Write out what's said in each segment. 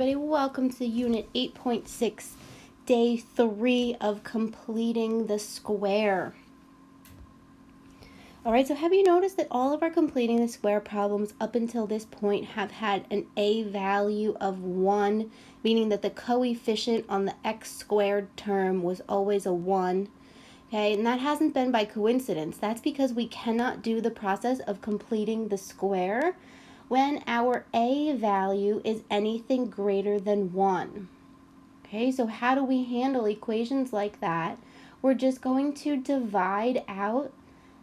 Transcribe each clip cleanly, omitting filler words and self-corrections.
Everybody, welcome to Unit 8.6, Day 3 of completing the square. Alright, so have you noticed that all of our completing the square problems up until this point have had an a value of 1, meaning that the coefficient on the x squared term was always a 1. Okay, and that hasn't been by coincidence. That's because we cannot do the process of completing the square when our a value is anything greater than 1. Okay, so how do we handle equations like that? We're just going to divide out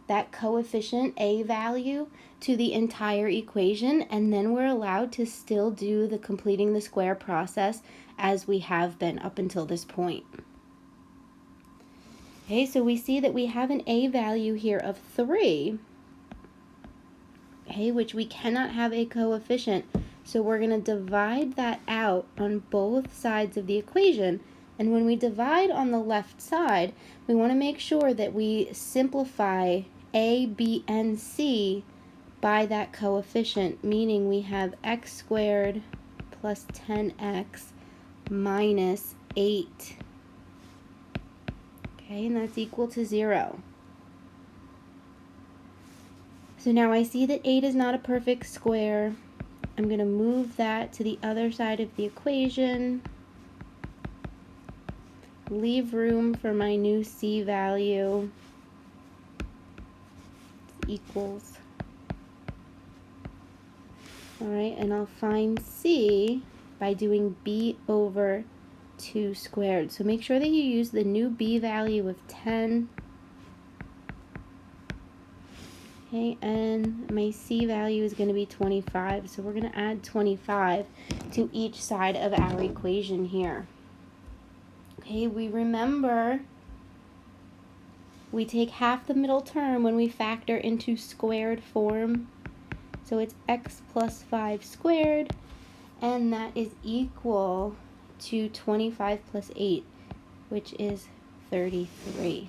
that coefficient a value to the entire equation, and then we're allowed to still do the completing the square process as we have been up until this point. Okay, so we see that we have an a value here of 3. Okay, which we cannot have a coefficient, so we're going to divide that out on both sides of the equation. And when we divide on the left side, we want to make sure that we simplify a, b, and c by that coefficient, meaning we have x squared plus 10x minus 8. Okay, and that's equal to 0. So now I see that 8 is not a perfect square. I'm going to move that to the other side of the equation. Leave room for my new c value. Equals. Alright, and I'll find c by doing b over 2 squared. So make sure that you use the new b value of 10. Okay, and my c value is going to be 25, so we're going to add 25 to each side of our equation here. Okay, we remember we take half the middle term when we factor into squared form. So it's x plus 5 squared, and that is equal to 25 plus 8, which is 33.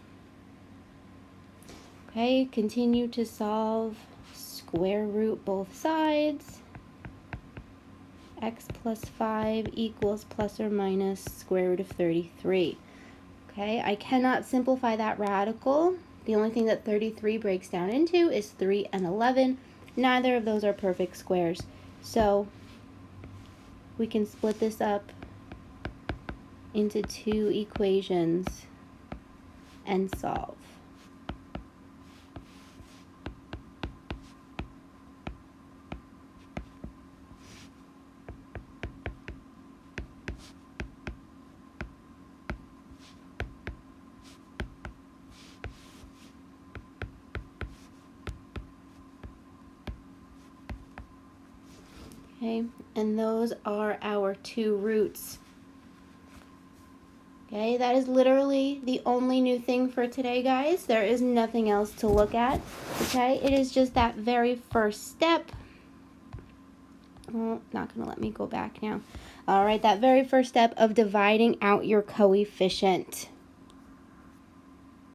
Okay, continue to solve, square root both sides. X plus 5 equals plus or minus square root of 33. Okay, I cannot simplify that radical. The only thing that 33 breaks down into is 3 and 11. Neither of those are perfect squares. So we can split this up into 2 equations and solve. Okay, and those are our 2 roots. Okay, that is literally the only new thing for today, guys. There is nothing else to look at. Okay, it is just that very first step. Oh, not going to let me go back now. All right, that very first step of dividing out your coefficient.